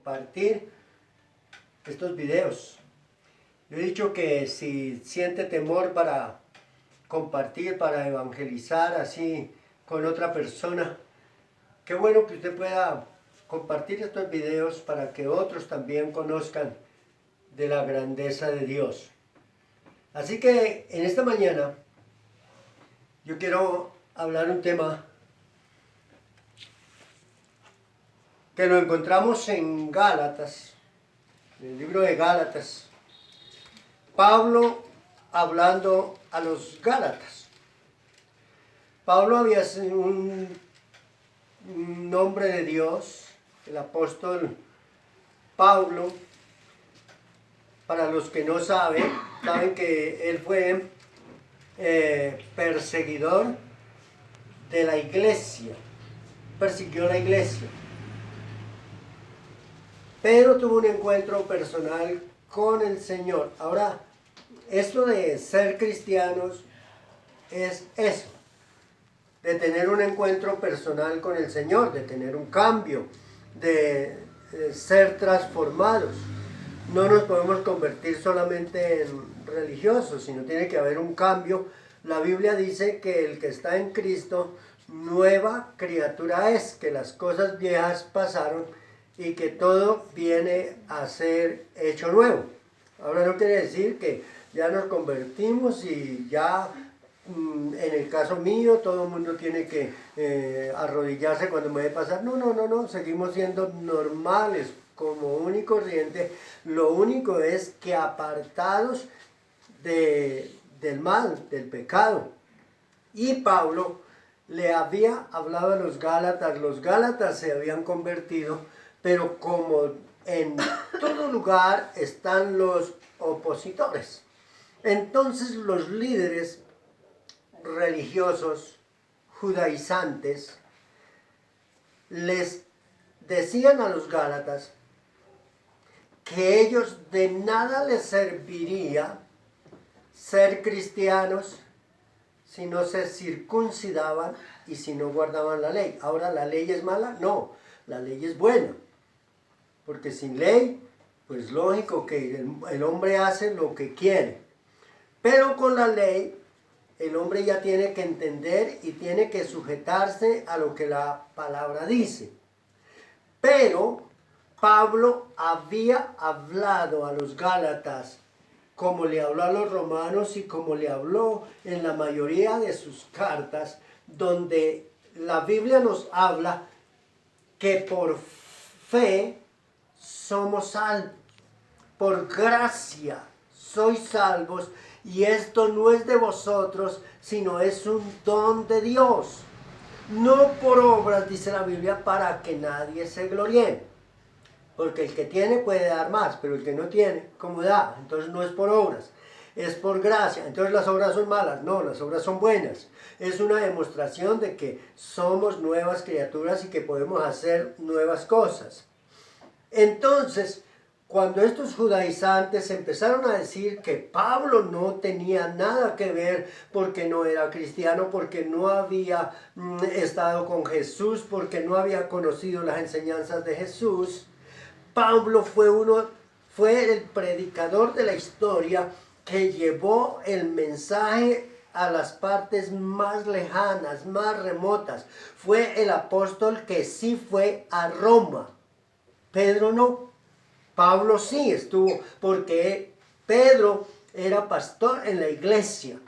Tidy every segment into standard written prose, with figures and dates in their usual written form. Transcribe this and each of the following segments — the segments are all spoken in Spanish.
compartir estos videos. Yo he dicho que si siente temor para compartir, para evangelizar así con otra persona, qué bueno que usted pueda compartir estos videos para que otros también conozcan de la grandeza de Dios. Así que en esta mañana yo quiero hablar un tema que lo encontramos en Gálatas, en el libro de Gálatas. Pablo hablando a los Gálatas. Pablo había sido un nombre de Dios, el apóstol Pablo. Para los que no saben que él fue perseguidor de la iglesia, persiguió la iglesia, pero tuvo un encuentro personal con el Señor. Ahora, esto de ser cristianos es eso, de tener un encuentro personal con el Señor, de tener un cambio, de ser transformados. No nos podemos convertir solamente en religiosos, sino tiene que haber un cambio. La Biblia dice que el que está en Cristo, nueva criatura es, que las cosas viejas pasaron y que todo viene a ser hecho nuevo. Ahora no quiere decir que ya nos convertimos y ya, en el caso mío, todo el mundo tiene que arrodillarse cuando me debe pasar. No, seguimos siendo normales, común y corriente. Lo único es que apartados del mal, del pecado. Y Pablo le había hablado a los Gálatas se habían convertido, pero como en todo lugar están los opositores. Entonces los líderes religiosos judaizantes les decían a los Gálatas que ellos de nada les serviría ser cristianos si no se circuncidaban y si no guardaban la ley. Ahora, ¿la ley es mala? No, la ley es buena, porque sin ley, pues lógico que el hombre hace lo que quiere, pero con la ley el hombre ya tiene que entender y tiene que sujetarse a lo que la palabra dice. Pero Pablo había hablado a los Gálatas como le habló a los romanos y como le habló en la mayoría de sus cartas, donde la Biblia nos habla que por fe somos salvos, por gracia sois salvos, y esto no es de vosotros, sino es un don de Dios. No por obras, dice la Biblia, para que nadie se gloríe. Porque el que tiene puede dar más, pero el que no tiene, ¿cómo da? Entonces no es por obras, es por gracia. Entonces las obras son malas, no, las obras son buenas. Es una demostración de que somos nuevas criaturas y que podemos hacer nuevas cosas. Entonces, cuando estos judaizantes empezaron a decir que Pablo no tenía nada que ver porque no era cristiano, porque no había estado con Jesús, porque no había conocido las enseñanzas de Jesús, Pablo fue el predicador de la historia que llevó el mensaje a las partes más lejanas, más remotas. Fue el apóstol que sí fue a Roma. Pedro no. Pablo sí estuvo, porque Pedro era pastor en la iglesia.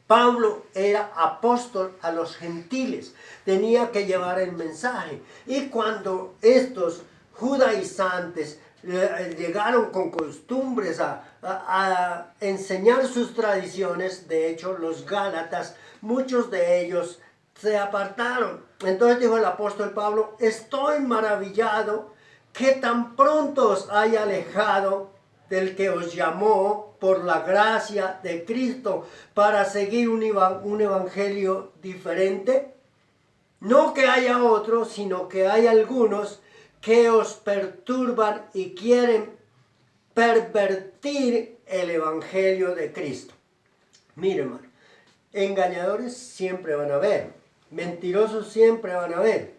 Pablo era apóstol a los gentiles. Tenía que llevar el mensaje. Y cuando estos judaizantes llegaron con costumbres a enseñar sus tradiciones, de hecho los Gálatas, muchos de ellos se apartaron. Entonces dijo el apóstol Pablo: estoy maravillado que tan pronto os haya alejado del que os llamó por la gracia de Cristo para seguir un evangelio diferente. No que haya otro, sino que hay algunos que os perturban y quieren pervertir el evangelio de Cristo. Mire, hermano, engañadores siempre van a haber, mentirosos siempre van a haber,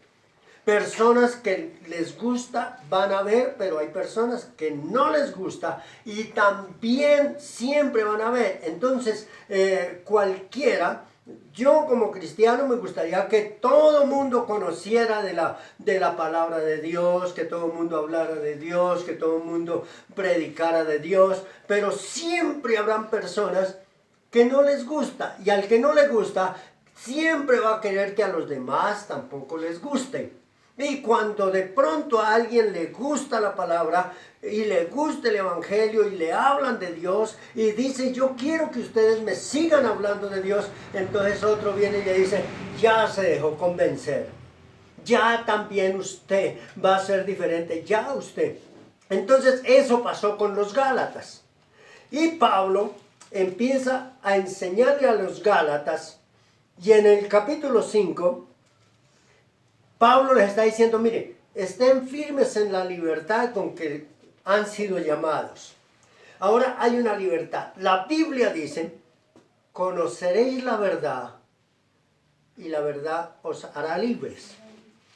Personas que les gusta van a ver, pero hay personas que no les gusta y también siempre van a ver. Entonces, cualquiera, yo como cristiano me gustaría que todo el mundo conociera de la palabra de Dios, que todo el mundo hablara de Dios, que todo el mundo predicara de Dios, pero siempre habrán personas que no les gusta, y al que no le gusta siempre va a querer que a los demás tampoco les guste. Y cuando de pronto a alguien le gusta la palabra y le gusta el evangelio y le hablan de Dios y dice, yo quiero que ustedes me sigan hablando de Dios, entonces otro viene y le dice, ya se dejó convencer, ya también usted va a ser diferente, ya usted. Entonces eso pasó con los Gálatas. Y Pablo empieza a enseñarle a los Gálatas, y en el capítulo 5, Pablo les está diciendo, mire, estén firmes en la libertad con que han sido llamados. Ahora hay una libertad. La Biblia dice, conoceréis la verdad y la verdad os hará libres.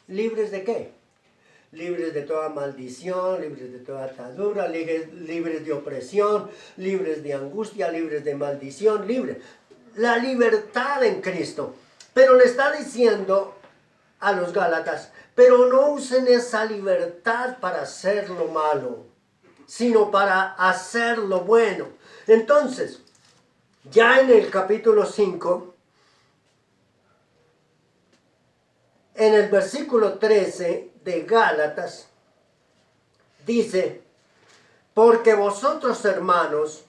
¿Libres de qué? Libres de toda maldición, libres de toda atadura, libres de opresión, libres de angustia, libres de maldición, libres. La libertad en Cristo. Pero le está diciendo a los Gálatas, pero no usen esa libertad para hacer lo malo, sino para hacer lo bueno. Entonces, ya en el capítulo 5, en el versículo 13 de Gálatas, dice, porque vosotros, hermanos,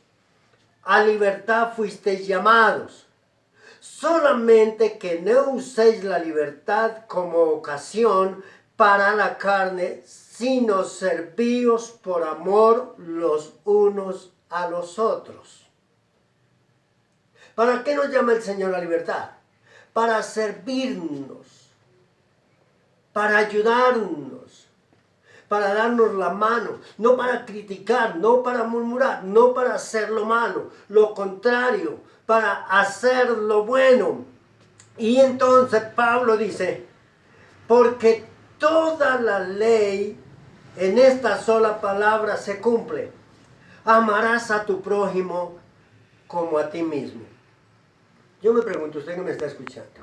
a libertad fuisteis llamados, solamente que no uséis la libertad como ocasión para la carne, sino servíos por amor los unos a los otros. ¿Para qué nos llama el Señor la libertad? Para servirnos, para ayudarnos, para darnos la mano, no para criticar, no para murmurar, no para hacer lo malo, lo contrario, para hacer lo bueno. Y entonces Pablo dice, porque toda la ley en esta sola palabra se cumple. Amarás a tu prójimo como a ti mismo. Yo me pregunto, usted que me está escuchando,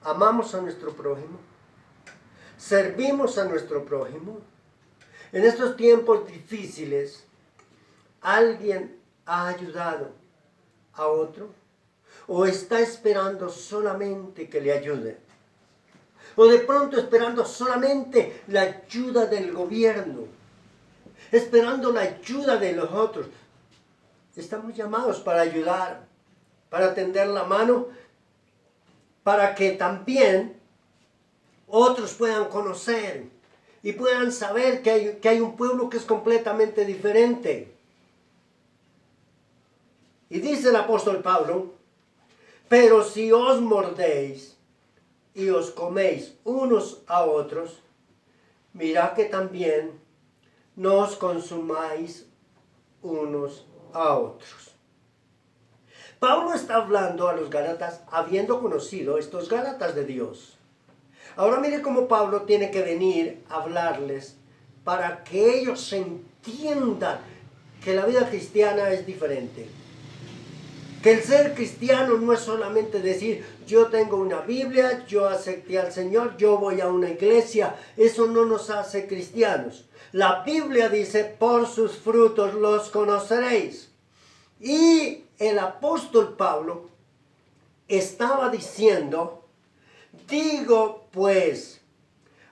¿amamos a nuestro prójimo? ¿Servimos a nuestro prójimo? En estos tiempos difíciles, ¿alguien ha ayudado a otro? ¿O está esperando solamente que le ayude? ¿O de pronto esperando solamente la ayuda del gobierno? Esperando la ayuda de los otros. Estamos llamados para ayudar, para tender la mano, para que también otros puedan conocer y puedan saber que hay un pueblo que es completamente diferente. Y dice el apóstol Pablo, pero si os mordéis y os coméis unos a otros, mirad que también no os consumáis unos a otros. Pablo está hablando a los Gálatas habiendo conocido estos Gálatas de Dios. Ahora mire cómo Pablo tiene que venir a hablarles para que ellos entiendan que la vida cristiana es diferente. Que el ser cristiano no es solamente decir, yo tengo una Biblia, yo acepté al Señor, yo voy a una iglesia. Eso no nos hace cristianos. La Biblia dice, por sus frutos los conoceréis. Y el apóstol Pablo estaba diciendo, digo pues,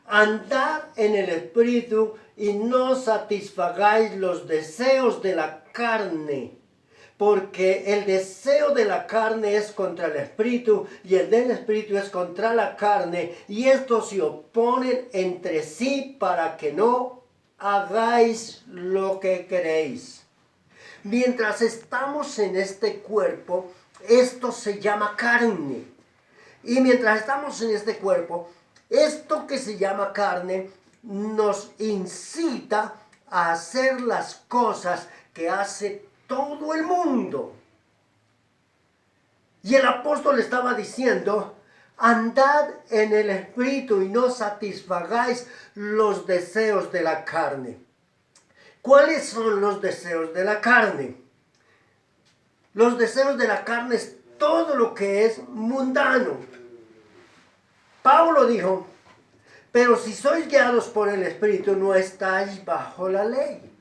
andad en el Espíritu y no satisfagáis los deseos de la carne. Porque el deseo de la carne es contra el Espíritu y el del Espíritu es contra la carne. Y estos se oponen entre sí para que no hagáis lo que queréis. Mientras estamos en este cuerpo, esto se llama carne. Y mientras estamos en este cuerpo, esto que se llama carne nos incita a hacer las cosas que hace todo el mundo. Y el apóstol estaba diciendo, andad en el Espíritu y no satisfagáis los deseos de la carne. ¿Cuáles son los deseos de la carne? Los deseos de la carne es todo lo que es mundano. Pablo dijo, pero si sois guiados por el Espíritu, no estáis bajo la ley.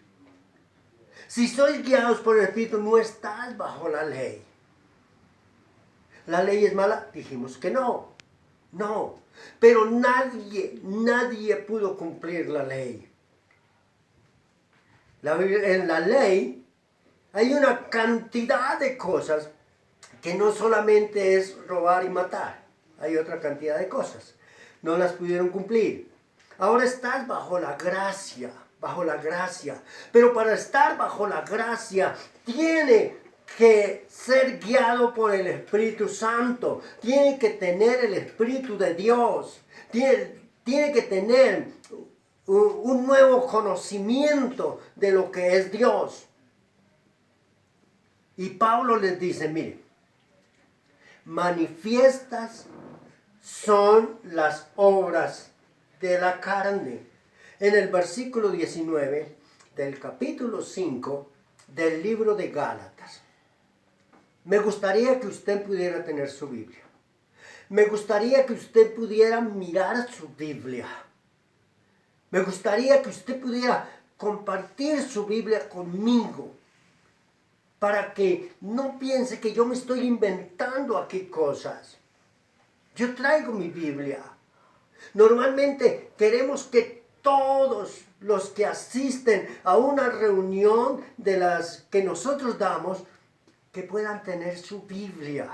Si sois guiados por el Espíritu, no estáis bajo la ley. ¿La ley es mala? Dijimos que no. No. Pero nadie pudo cumplir la ley. En la ley hay una cantidad de cosas que no solamente es robar y matar. Hay otra cantidad de cosas. No las pudieron cumplir. Ahora estás bajo la gracia. Bajo la gracia. Pero para estar bajo la gracia, tiene que ser guiado por el Espíritu Santo. Tiene que tener el Espíritu de Dios. Tiene que tener un nuevo conocimiento de lo que es Dios. Y Pablo les dice, mire, manifiestas son las obras de la carne. En el versículo 19 del capítulo 5 del libro de Gálatas. Me gustaría que usted pudiera tener su Biblia. Me gustaría que usted pudiera mirar su Biblia. Me gustaría que usted pudiera compartir su Biblia conmigo. Para que no piense que yo me estoy inventando aquí cosas. Yo traigo mi Biblia. Normalmente queremos que todos los que asisten a una reunión de las que nosotros damos, que puedan tener su Biblia.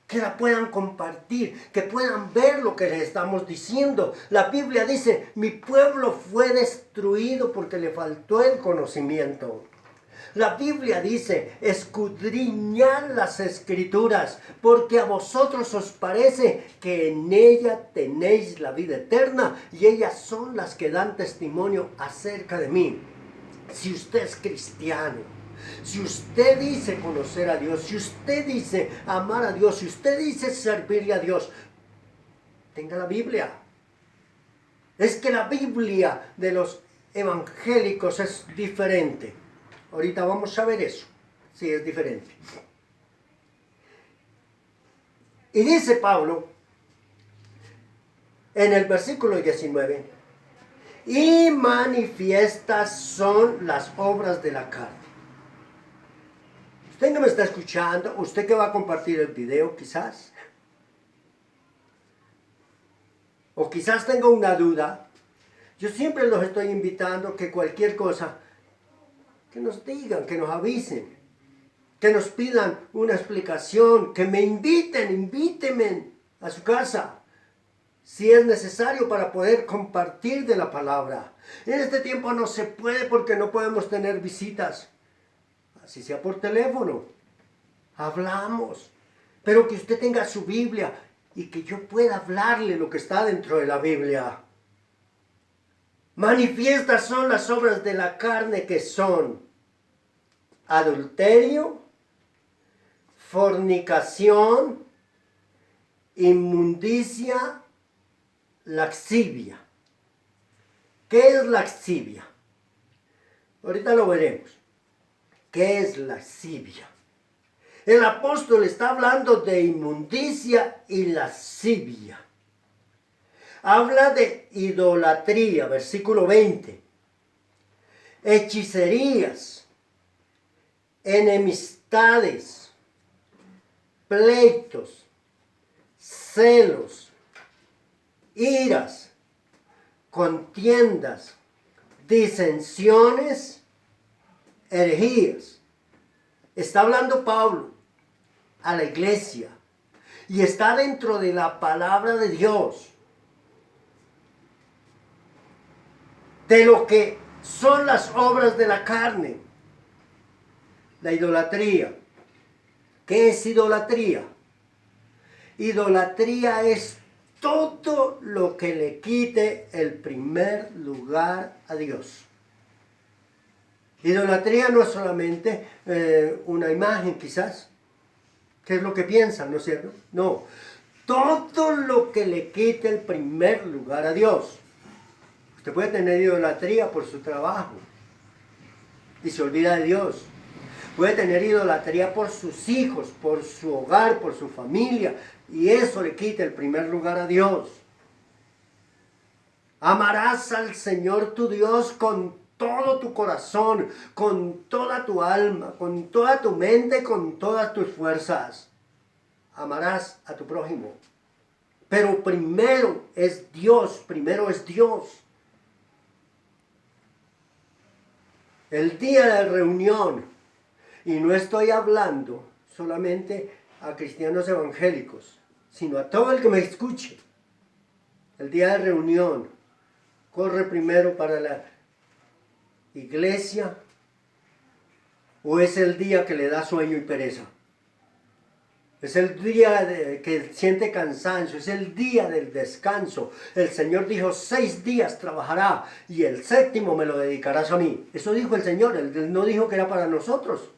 Que la puedan compartir, que puedan ver lo que les estamos diciendo. La Biblia dice, mi pueblo fue destruido porque le faltó el conocimiento. La Biblia dice, escudriñad las Escrituras, porque a vosotros os parece que en ella tenéis la vida eterna, y ellas son las que dan testimonio acerca de mí. Si usted es cristiano, si usted dice conocer a Dios, si usted dice amar a Dios, si usted dice servirle a Dios, tenga la Biblia. Es que la Biblia de los evangélicos es diferente. Ahorita vamos a ver eso. Sí, es diferente. Y dice Pablo en el versículo 19, y manifiestas son las obras de la carne. Usted que me está escuchando, usted que va a compartir el video quizás, o quizás tenga una duda, yo siempre los estoy invitando que cualquier cosa, que nos digan, que nos avisen, que nos pidan una explicación, que me invítenme a su casa, si es necesario para poder compartir de la palabra. En este tiempo no se puede porque no podemos tener visitas, así sea por teléfono, hablamos, pero que usted tenga su Biblia y que yo pueda hablarle lo que está dentro de la Biblia. Manifiestas son las obras de la carne, que son adulterio, fornicación, inmundicia, lascivia. ¿Qué es lascivia? Ahorita lo veremos. ¿Qué es lascivia? El apóstol está hablando de inmundicia y lascivia. Habla de idolatría, versículo 20. Hechicerías, enemistades, pleitos, celos, iras, contiendas, disensiones, herejías. Está hablando Pablo a la iglesia y está dentro de la palabra de Dios, de lo que son las obras de la carne. La idolatría. ¿Qué es idolatría? Idolatría es todo lo que le quite el primer lugar a Dios. Idolatría no es solamente una imagen quizás, que es lo que piensan, ¿no es cierto? No, todo lo que le quite el primer lugar a Dios. Usted puede tener idolatría por su trabajo y se olvida de Dios. Puede tener idolatría por sus hijos, por su hogar, por su familia, y eso le quita el primer lugar a Dios. Amarás al Señor tu Dios con todo tu corazón, con toda tu alma, con toda tu mente, con todas tus fuerzas. Amarás a tu prójimo. Pero primero es Dios, primero es Dios. El día de reunión, y no estoy hablando solamente a cristianos evangélicos, sino a todo el que me escuche. El día de reunión corre primero para la iglesia o es el día que le da sueño y pereza. Es el día que siente cansancio, es el día del descanso. El Señor dijo, 6 días trabajará y el 7º me lo dedicarás a mí. Eso dijo el Señor, Él no dijo que era para nosotros.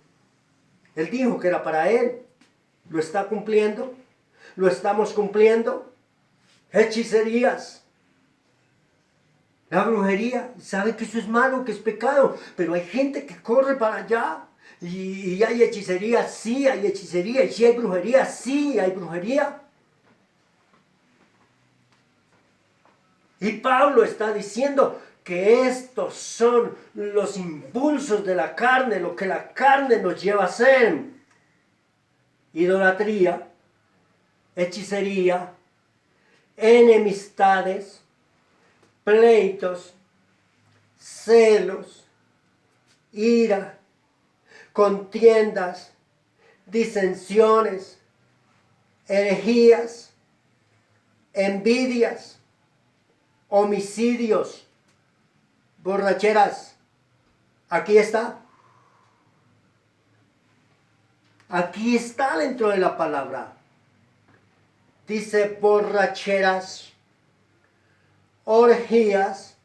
Él dijo que era para Él. ¿Lo está cumpliendo? ¿Lo estamos cumpliendo? Hechicerías. La brujería. Sabe que eso es malo, que es pecado. Pero hay gente que corre para allá. Y hay hechicería, sí hay hechicería. Y si hay brujería, sí hay brujería. Y Pablo está diciendo que estos son los impulsos de la carne, lo que la carne nos lleva a hacer. Idolatría, hechicería, enemistades, pleitos, celos, ira, contiendas, disensiones, herejías, envidias, homicidios, borracheras. Aquí está. Aquí está dentro de la palabra. Dice borracheras, orgías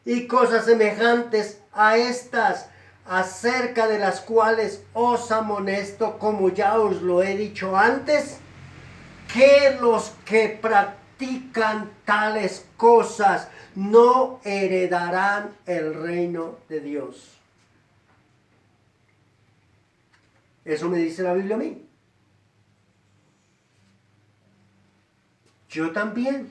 y cosas semejantes a estas, acerca de las cuales os amonesto, como ya os lo he dicho antes, que los que practican tales cosas no heredarán el reino de Dios. Eso me dice la Biblia a mí. Yo también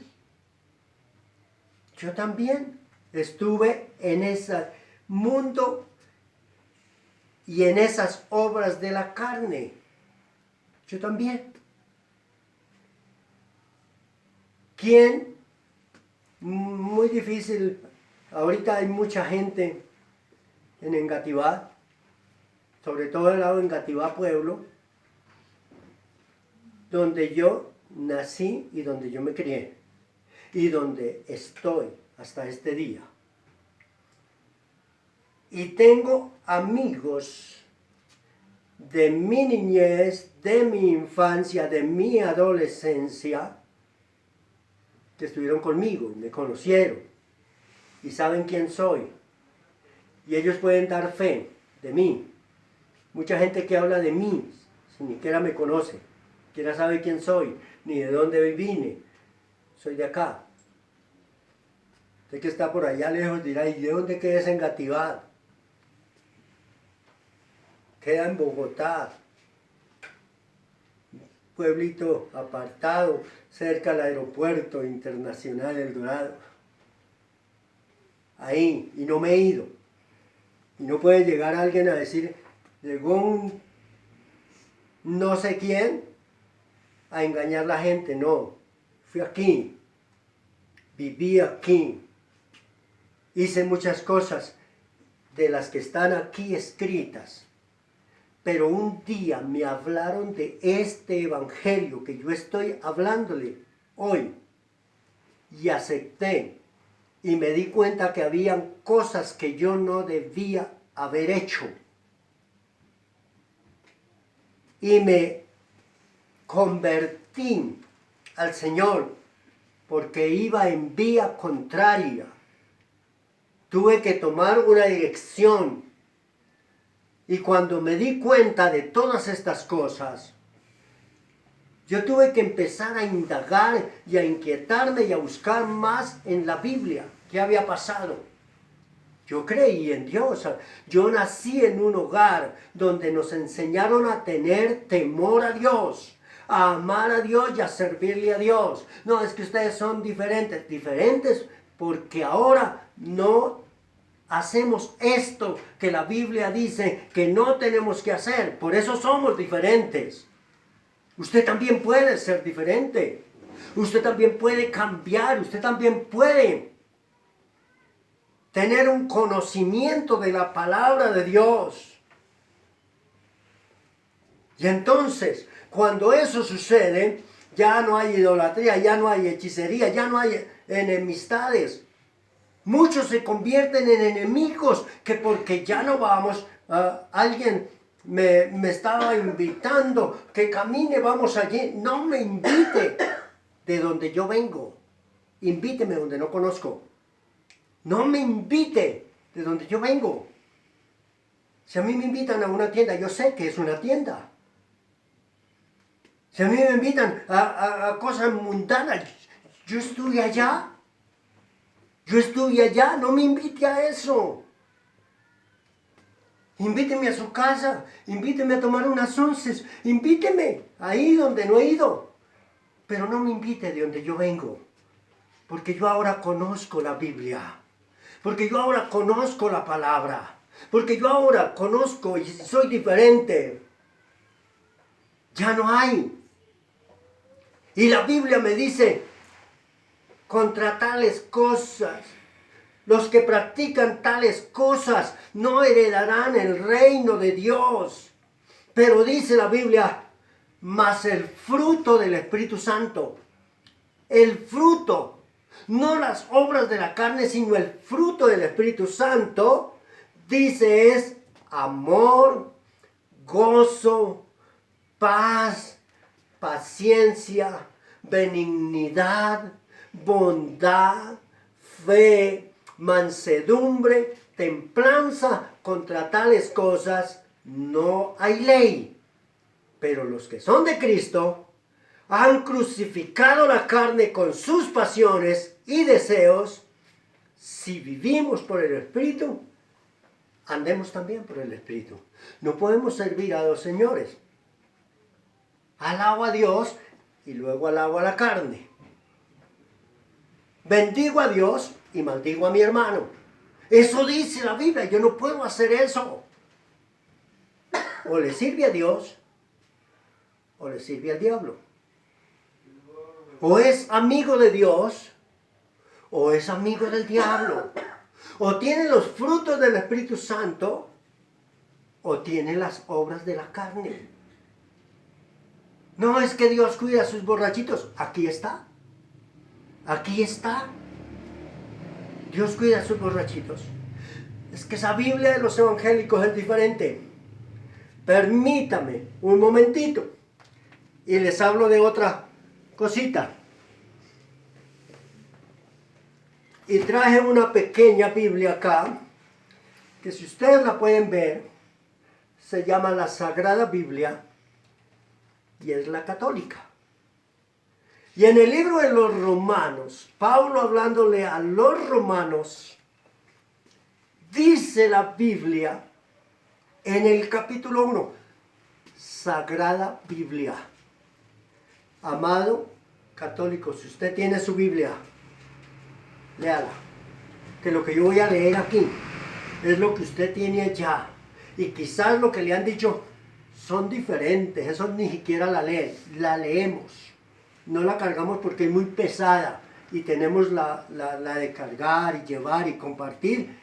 estuve en ese mundo y en esas obras de la carne. Yo también. ¿Quién? Muy difícil. Ahorita hay mucha gente en Engativá, sobre todo el lado de Engativá Pueblo, donde yo nací y donde yo me crié y donde estoy hasta este día. Y tengo amigos de mi niñez, de mi infancia, de mi adolescencia, que estuvieron conmigo, me conocieron y saben quién soy. Y ellos pueden dar fe de mí. Mucha gente que habla de mí, si ni siquiera me conoce, ni siquiera sabe quién soy, ni de dónde vine. Soy de acá. Usted que está por allá lejos dirá, ¿y de dónde queda ese Engativá? Queda en Bogotá, un pueblito apartado, cerca del aeropuerto internacional El Dorado. Ahí, y no me he ido. Y no puede llegar alguien a decir, llegó un no sé quién a engañar a la gente. No, fui aquí, viví aquí, hice muchas cosas de las que están aquí escritas. Pero un día me hablaron de este evangelio que yo estoy hablándole hoy y acepté y me di cuenta que habían cosas que yo no debía haber hecho. Y me convertí al Señor porque iba en vía contraria. Tuve que tomar una dirección. Y cuando me di cuenta de todas estas cosas, Yo tuve que empezar a indagar y a inquietarme y a buscar más en la Biblia. ¿Qué había pasado? Yo creí en Dios. Yo nací en un hogar donde nos enseñaron a tener temor a Dios, a amar a Dios y a servirle a Dios. No, es que ustedes son diferentes. Diferentes porque ahora no hacemos esto que la Biblia dice que no tenemos que hacer. Por eso somos diferentes. Usted también puede ser diferente. Usted también puede cambiar. Usted también puede tener un conocimiento de la palabra de Dios. Y entonces, cuando eso sucede, ya no hay idolatría, ya no hay hechicería, ya no hay enemistades. Muchos se convierten en enemigos que porque ya no vamos, alguien me estaba invitando que camine, vamos allí. No me invite de donde yo vengo. Invíteme donde no conozco. No me invite de donde yo vengo. Si a mí me invitan a una tienda, yo sé que es una tienda. Si a mí me invitan a cosas mundanas, yo estuve allá. Yo estuve allá, no me invite a eso. Invíteme a su casa, invíteme a tomar unas onces, invíteme ahí donde no he ido. Pero no me invite de donde yo vengo, porque yo ahora conozco la Biblia, porque yo ahora conozco la palabra, porque yo ahora conozco y soy diferente. Ya no hay. Y la Biblia me dice, contra tales cosas, los que practican tales cosas no heredarán el reino de Dios. Pero dice la Biblia, mas el fruto del Espíritu Santo, el fruto, no las obras de la carne, sino el fruto del Espíritu Santo, dice es amor, gozo, paz, paciencia, benignidad, bondad, fe, mansedumbre, templanza. Contra tales cosas no hay ley. Pero los que son de Cristo han crucificado la carne con sus pasiones y deseos. Si vivimos por el Espíritu, andemos también por el Espíritu. No podemos servir a dos señores. Alabo a Dios y luego alabo a la carne. Bendigo a Dios y maldigo a mi hermano. Eso dice la Biblia, yo no puedo hacer eso. O le sirve a Dios o le sirve al diablo. O es amigo de Dios o es amigo del diablo. O tiene los frutos del Espíritu Santo o tiene las obras de la carne. No es que Dios cuida a sus borrachitos. Aquí está. Aquí está. Dios cuida a sus borrachitos. Es que esa Biblia de los evangélicos es diferente. Permítame un momentito y les hablo de otra cosita. Y traje una pequeña Biblia acá, que si ustedes la pueden ver, se llama la Sagrada Biblia y es la católica. Y en el libro de los Romanos, Pablo hablándole a los romanos, dice la Biblia en el capítulo 1, Sagrada Biblia. Amado católico, si usted tiene su Biblia, léala. Que lo que yo voy a leer aquí es lo que usted tiene allá. Y quizás lo que le han dicho son diferentes, eso ni siquiera la leen, la leemos. No la cargamos porque es muy pesada y tenemos la de cargar y llevar y compartir.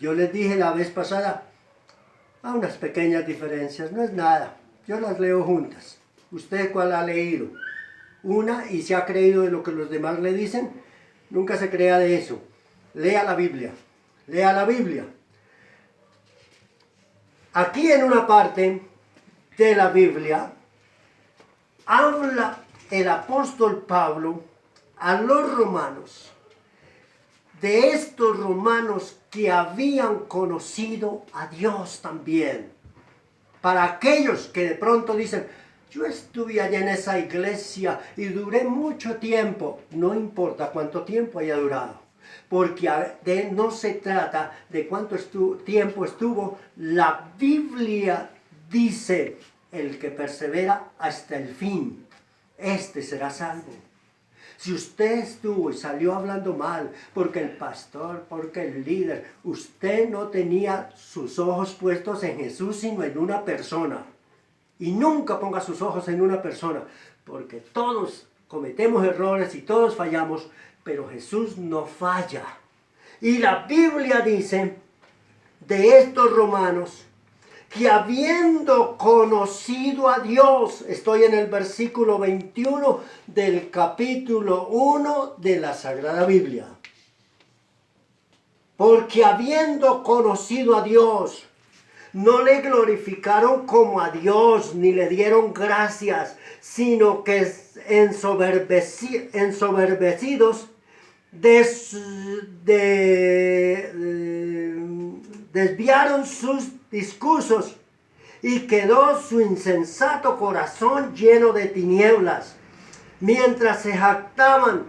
Yo les dije la vez pasada, unas pequeñas diferencias, no es nada. Yo las leo juntas. ¿Usted cuál ha leído? Una y se ha creído de lo que los demás le dicen. Nunca se crea de eso. Lea la Biblia. Lea la Biblia. Aquí en una parte de la Biblia habla el apóstol Pablo a los romanos, de estos romanos que habían conocido a Dios también. Para aquellos que de pronto dicen, yo estuve allá en esa iglesia y duré mucho tiempo. No importa cuánto tiempo haya durado, porque no se trata de cuánto tiempo estuvo. La Biblia dice, el que persevera hasta el fin, este será salvo. Si usted estuvo y salió hablando mal, porque el pastor, porque el líder, usted no tenía sus ojos puestos en Jesús, sino en una persona. Y nunca ponga sus ojos en una persona, porque todos cometemos errores y todos fallamos, pero Jesús no falla. Y la Biblia dice de estos romanos, que habiendo conocido a Dios, estoy en el versículo 21 del capítulo 1 de la Sagrada Biblia, porque habiendo conocido a Dios, no le glorificaron como a Dios, ni le dieron gracias, sino que ensoberbecidos desviaron sus discursos, y quedó su insensato corazón lleno de tinieblas. Mientras se jactaban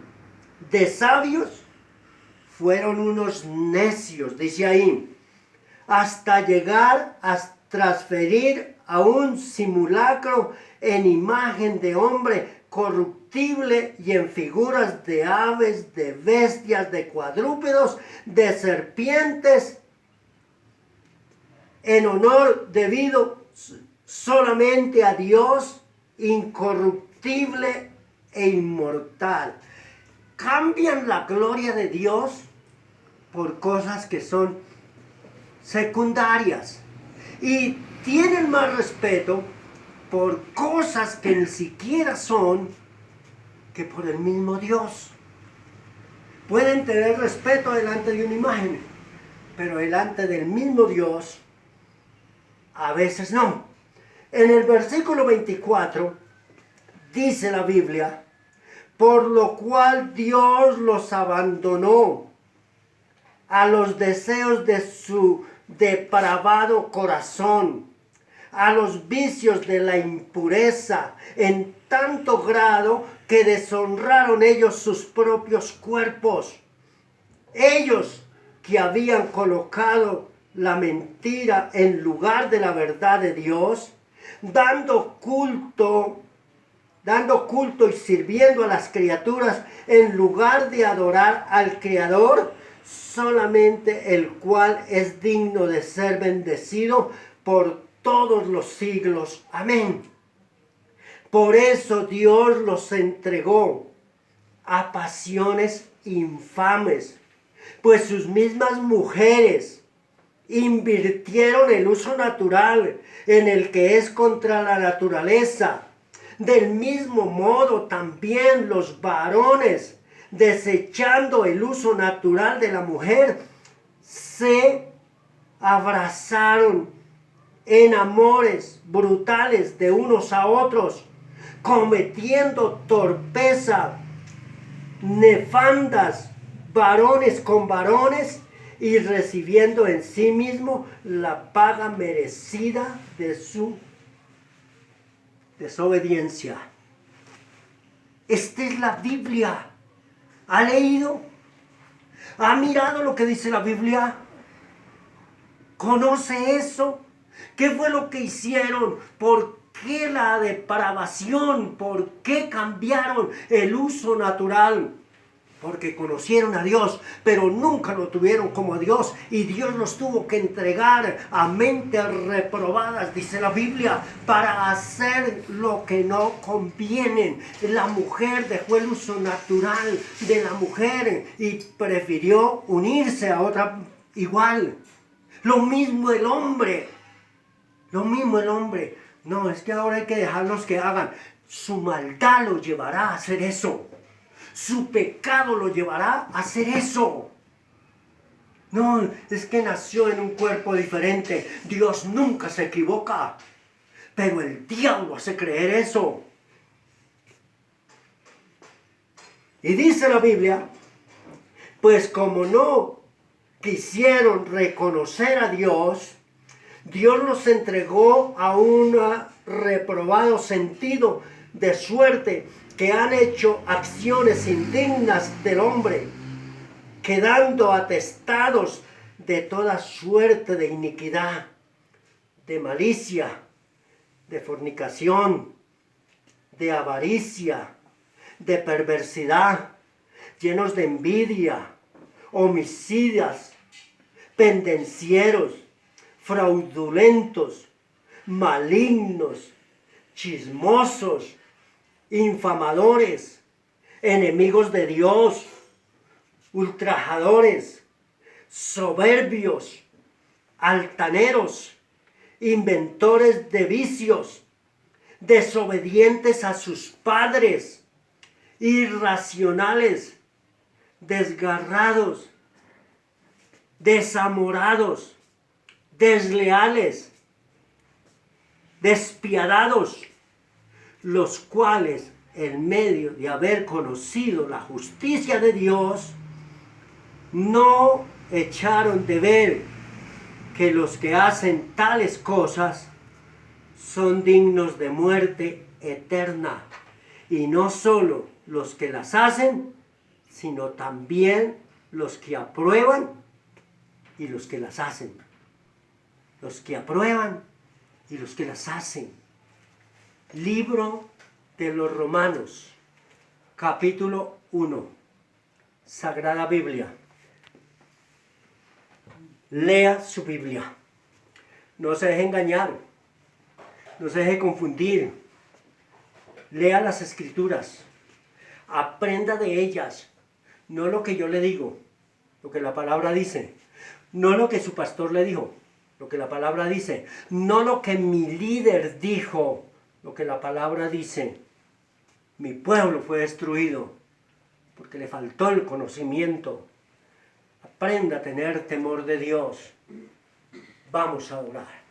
de sabios, fueron unos necios, dice ahí, hasta llegar a transferir a un simulacro en imagen de hombre corruptible y en figuras de aves, de bestias, de cuadrúpedos, de serpientes, en honor debido solamente a Dios incorruptible e inmortal. Cambian la gloria de Dios por cosas que son secundarias y tienen más respeto por cosas que ni siquiera son que por el mismo Dios. Pueden tener respeto delante de una imagen, pero delante del mismo Dios a veces no. En el versículo 24 dice la Biblia, por lo cual Dios los abandonó a los deseos de su depravado corazón, a los vicios de la impureza, en tanto grado que deshonraron ellos sus propios cuerpos. Ellos que habían colocado la mentira en lugar de la verdad de Dios, dando culto y sirviendo a las criaturas en lugar de adorar al Creador, solamente el cual es digno de ser bendecido por todos los siglos. Amén. Por eso Dios los entregó a pasiones infames, pues sus mismas mujeres invirtieron el uso natural en el que es contra la naturaleza. Del mismo modo también los varones, desechando el uso natural de la mujer, se abrazaron en amores brutales de unos a otros, cometiendo torpeza nefandas varones con varones y recibiendo en sí mismo la paga merecida de su desobediencia. Esta es la Biblia. ¿Ha leído? ¿Ha mirado lo que dice la Biblia? ¿Conoce eso? ¿Qué fue lo que hicieron? ¿Por qué la depravación? ¿Por qué cambiaron el uso natural? Porque conocieron a Dios, pero nunca lo tuvieron como a Dios. Y Dios los tuvo que entregar a mentes reprobadas, dice la Biblia, para hacer lo que no conviene. La mujer dejó el uso natural de la mujer y prefirió unirse a otra igual. Lo mismo el hombre. No, es que ahora hay que dejarlos que hagan. Su maldad lo llevará a hacer eso. Su pecado lo llevará a hacer eso. No, es que nació en un cuerpo diferente. Dios nunca se equivoca. Pero el diablo hace creer eso. Y dice la Biblia, pues como no quisieron reconocer a Dios, Dios los entregó a una reprobado sentido, de suerte que han hecho acciones indignas del hombre, quedando atestados de toda suerte de iniquidad, de malicia, de fornicación, de avaricia, de perversidad, llenos de envidia, homicidas, pendencieros, fraudulentos, malignos, chismosos, infamadores, enemigos de Dios, ultrajadores, soberbios, altaneros, inventores de vicios, desobedientes a sus padres, irracionales, desgarrados, desamorados, desleales, despiadados, los cuales, en medio de haber conocido la justicia de Dios, no echaron de ver que los que hacen tales cosas son dignos de muerte eterna, y no solo los que las hacen, sino también los que aprueban y los que las hacen. Los que aprueban y los que las hacen. Libro de los Romanos, capítulo 1, Sagrada Biblia. Lea su Biblia. No se deje engañar. No se deje confundir. Lea las Escrituras. Aprenda de ellas. No lo que yo le digo, lo que la palabra dice. No lo que su pastor le dijo, lo que la palabra dice. No lo que mi líder dijo, lo que la palabra dice. Mi pueblo fue destruido porque le faltó el conocimiento. Aprenda a tener temor de Dios. Vamos a orar.